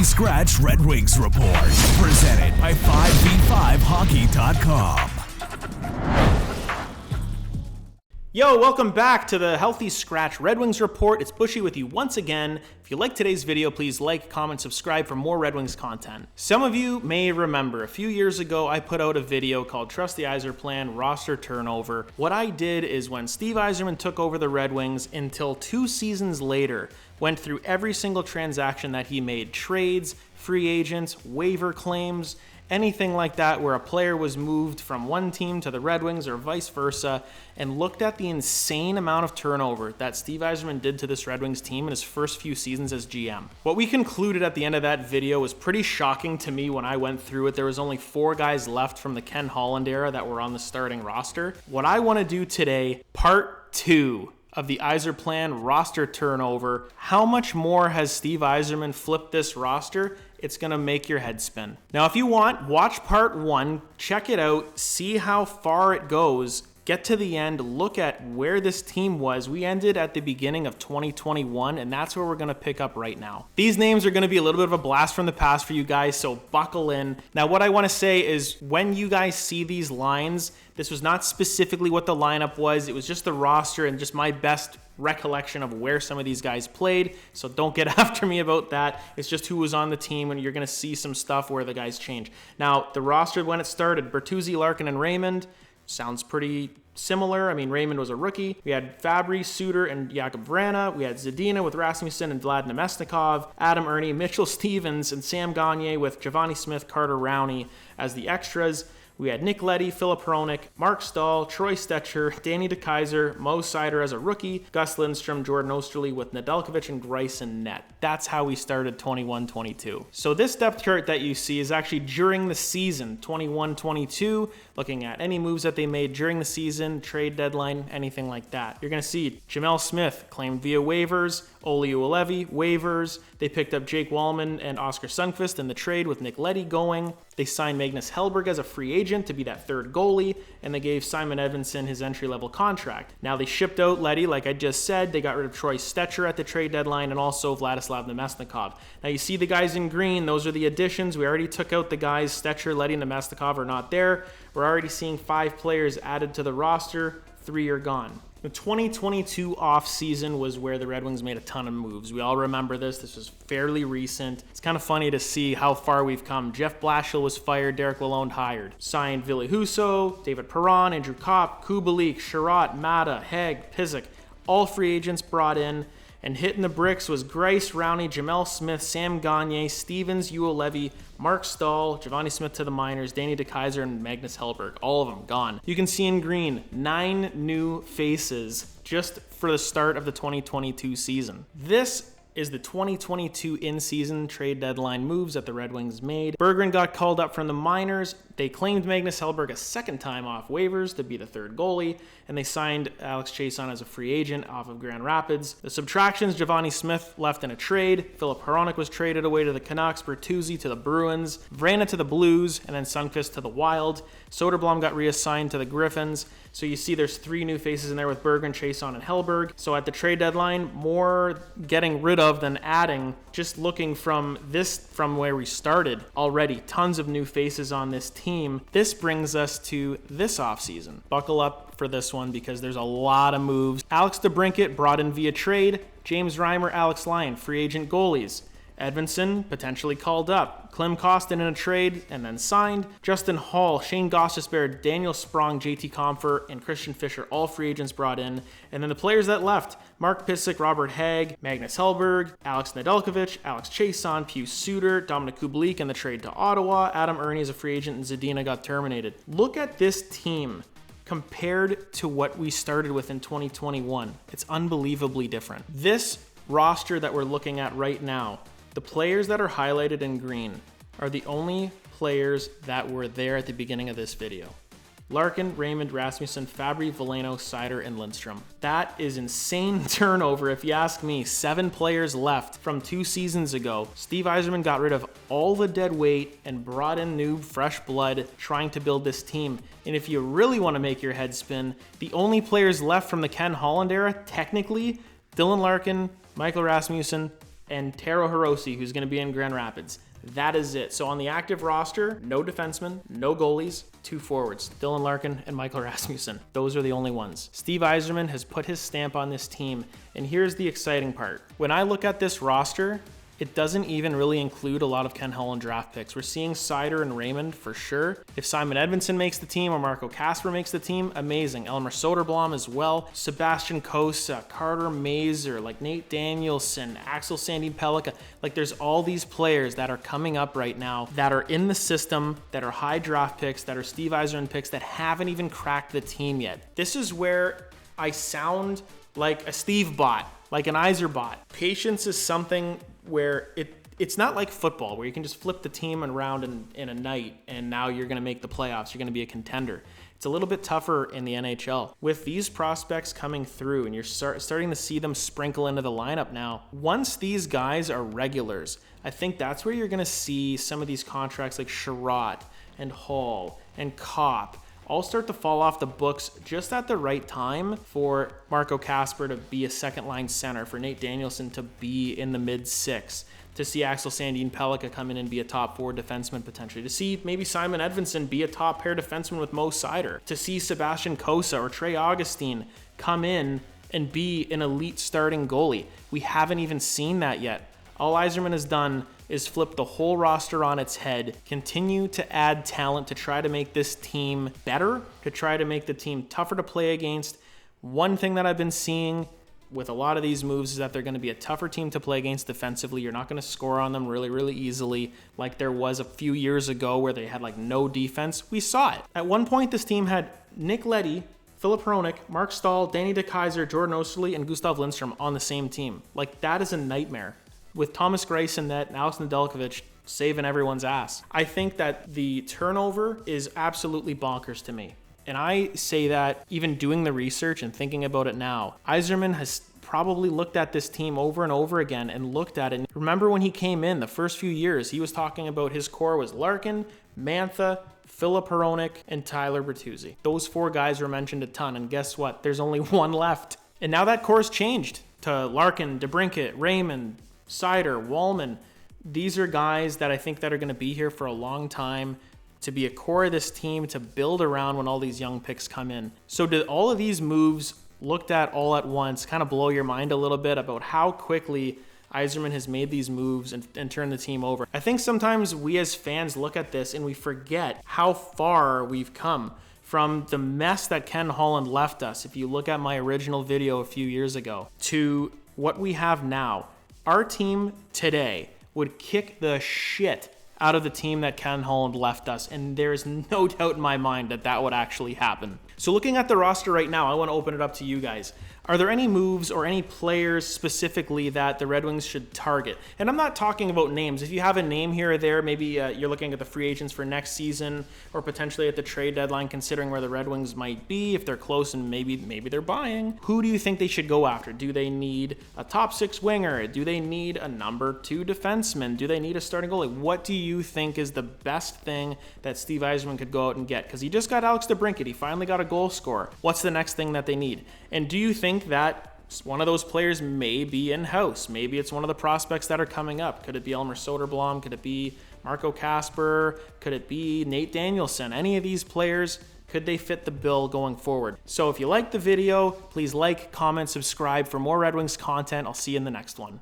Healthy Scratch Red Wings Report, presented by 5v5hockey.com. Yo, welcome back to the Healthy Scratch Red Wings Report. It's Buschy with you once again. If you like today's video, please like, comment, subscribe for more Red Wings content. Some of you may remember a few years ago, I put out a video called Trust the Yzer Plan, Roster Turnover. What I did is when Steve Yzerman took over the Red Wings until 2 seasons later, went through every single transaction that he made, trades, free agents, waiver claims, anything like that where a player was moved from one team to the Red Wings or vice versa, and looked at the insane amount of turnover that Steve Yzerman did to this Red Wings team in his first few seasons as GM. What we concluded at the end of that video was pretty shocking to me when I went through it. There was only 4 guys left from the Ken Holland era that were on the starting roster. What I want to do today, part 2 of the Yzer Plan roster turnover. How much more has Steve Yzerman flipped this roster? It's going to make your head spin. Now, if you want, watch part 1, check it out, see how far it goes, get to the end, look at where this team was. We ended at the beginning of 2021, and that's where we're going to pick up right now. These names are going to be a little bit of a blast from the past for you guys, so buckle in. Now, what I want to say is when you guys see these lines, this was not specifically what the lineup was. It was just the roster and just my best recollection of where some of these guys played, so don't get after me about that. It's just who was on the team, and you're going to see some stuff where the guys change. Now, the roster when it started, Bertuzzi, Larkin, and Raymond, sounds pretty similar. I mean, Raymond was a rookie. We had Fabry, Suter, and Jakub Vrana. We had Zadina with Rasmussen and Vlad Namestnikov, Adam Ernie, Mitchell Stevens, and Sam Gagner with Giovanni Smith, Carter Rowney as the extras. We had Nick Leddy, Philip Hronik, Mark Stahl, Troy Stetcher, Danny DeKeyser, Mo Seider as a rookie, Gus Lindstrom, Jordan Osterley with Nedeljkovic and Grice and net. That's how we started 21-22. So this depth chart that you see is actually during the season, 21-22, looking at any moves that they made during the season, trade deadline, anything like that. You're going to see Jamel Smith claimed via waivers, Olli Juolevi, waivers. They picked up Jake Wallman and Oscar Sundqvist in the trade with Nick Leddy going. They signed Magnus Hellberg as a free agent to be that third goalie, and they gave Simon Edvinsson his entry-level contract. Now they shipped out Leddy, like I just said. They got rid of Troy Stetcher at the trade deadline and also Vladislav Namestnikov. Now you see the guys in green, those are the additions. We already took out the guys. Stetcher, Leddy, and Namestnikov are not there. We're already seeing 5 players added to the roster. 3 are gone. The 2022 offseason was where the Red Wings made a ton of moves. We all remember this. This was fairly recent. It's kind of funny to see how far we've come. Jeff Blashill was fired. Derek Lalonde hired. Signed Ville Husso, David Perron, Andrew Kopp, Kubalik, Sherratt, Mata, Hegg, Pizik. All free agents brought in. And hitting the bricks was Grice, Rowney, Jamel Smith, Sam Gagner, Stevens, Juolevi, Mark Stahl, Giovanni Smith to the minors, Danny DeKeyser, and Magnus Hellberg. All of them gone. You can see in green, 9 new faces just for the start of the 2022 season. This is the 2022 in-season trade deadline moves that the Red Wings made. Berggren got called up from the minors. They claimed Magnus Hellberg a second time off waivers to be the third goalie, and they signed Alex Chiasson as a free agent off of Grand Rapids. The subtractions, Giovanni Smith left in a trade. Philip Hronik was traded away to the Canucks, Bertuzzi to the Bruins, Vrana to the Blues, and then Sundqvist to the Wild. Soderblom got reassigned to the Griffins. So you see there's 3 new faces in there with Berggren, Chiasson, and Hellberg. So at the trade deadline, more getting rid of than adding. Just looking from where we started already, tons of new faces on this team. This brings us to this offseason. Buckle up for this one because there's a lot of moves. Alex DeBrincat brought in via trade. James Reimer, Alex Lyon, free agent goalies. Edvinsson potentially called up. Klim Kostin in a trade and then signed. Justin Hall, Shane Gostisbehere, Daniel Sprong, JT Compher, and Christian Fischer, all free agents brought in. And then the players that left, Mark Pysyk, Robert Hagg, Magnus Hellberg, Alex Nedeljkovic, Alex Chiasson, Pius Suter, Dominic Kubalik in the trade to Ottawa. Adam Ernie is a free agent and Zadina got terminated. Look at this team compared to what we started with in 2021. It's unbelievably different. This roster that we're looking at right now, the players that are highlighted in green are the only players that were there at the beginning of this video. Larkin, Raymond, Rasmussen, Fabry, Veleno, Seider, and Lindstrom. That is insane turnover if you ask me. 7 players left from 2 seasons ago. Steve Yzerman got rid of all the dead weight and brought in new, fresh blood trying to build this team. And if you really want to make your head spin, the only players left from the Ken Holland era, technically, Dylan Larkin, Michael Rasmussen, and Taro Hirose, who's going to be in Grand Rapids. That is it. So on the active roster, no defensemen, no goalies, 2 forwards, Dylan Larkin and Michael Rasmussen. Those are the only ones. Steve Yzerman has put his stamp on this team, and here's the exciting part. When I look at this roster, it doesn't even really include a lot of Ken Holland draft picks. We're seeing Seider and Raymond for sure. If Simon Edvinsson makes the team or Marco Kasper makes the team, amazing. Elmer Soderblom as well. Sebastian Cossa, Carter Mazer, like Nate Danielson, Axel Sandin Pellikka. Like there's all these players that are coming up right now that are in the system, that are high draft picks, that are Steve Yzerman picks that haven't even cracked the team yet. This is where I sound like a Steve bot, like an Yzer bot. Patience is something where it's not like football where you can just flip the team around in a night and now you're going to make the playoffs, you're going to be a contender. It's a little bit tougher in the NHL. With these prospects coming through and you're starting to see them sprinkle into the lineup now, once these guys are regulars, I think that's where you're going to see some of these contracts like Sherratt and Hall and Kopp all start to fall off the books just at the right time for Marco Kasper to be a second-line center, for Nate Danielson to be in the mid-6, to see Axel Sandin Pellikka come in and be a top 4 defenseman potentially, to see maybe Simon Edvinsson be a top pair defenseman with Mo Seider, to see Sebastian Cossa or Trey Augustine come in and be an elite starting goalie. We haven't even seen that yet. All Yzerman has done is flip the whole roster on its head, continue to add talent to try to make this team better, to try to make the team tougher to play against. One thing that I've been seeing with a lot of these moves is that they're going to be a tougher team to play against defensively. You're not going to score on them really, really easily like there was a few years ago where they had like no defense. We saw it. At one point, this team had Nick Leddy, Filip Hronek, Mark Stahl, Danny DeKeyser, Jordan Osterley, and Gustav Lindstrom on the same team. Like that is a nightmare. With Thomas Greiss in net and Alex Nedeljkovic saving everyone's ass. I think that the turnover is absolutely bonkers to me. And I say that even doing the research and thinking about it now. Yzerman has probably looked at this team over and over again and looked at it. And remember when he came in the first few years, he was talking about his core was Larkin, Mantha, Filip Hronek, and Tyler Bertuzzi. Those 4 guys were mentioned a ton, and guess what? There's only 1 left. And now that core's changed to Larkin, DeBrincat, Raymond, Seider, Wallman. These are guys that I think that are going to be here for a long time, to be a core of this team, to build around when all these young picks come in. So do all of these moves looked at all at once kind of blow your mind a little bit about how quickly Yzerman has made these moves and turned the team over? I think sometimes we as fans look at this and we forget how far we've come from the mess that Ken Holland left us, if you look at my original video a few years ago, to what we have now. Our team today would kick the shit out of the team that Ken Holland left us, and there is no doubt in my mind that that would actually happen. So looking at the roster right now, I want to open it up to you guys. Are there any moves or any players specifically that the Red Wings should target? And I'm not talking about names. If you have a name here or there, maybe you're looking at the free agents for next season or potentially at the trade deadline, considering where the Red Wings might be, if they're close and maybe they're buying. Who do you think they should go after? Do they need a top 6 winger? Do they need a number 2 defenseman? Do they need a starting goalie? What do you think is the best thing that Steve Yzerman could go out and get? Because he just got Alex DeBrincat. He finally got a goal scorer. What's the next thing that they need? And do you think that one of those players may be in-house? Maybe it's one of the prospects that are coming up. Could it be Elmer Soderblom? Could it be Marco Kasper? Could it be Nate Danielson? Any of these players, could they fit the bill going forward? So if you liked the video, please like, comment, subscribe for more Red Wings content. I'll see you in the next one.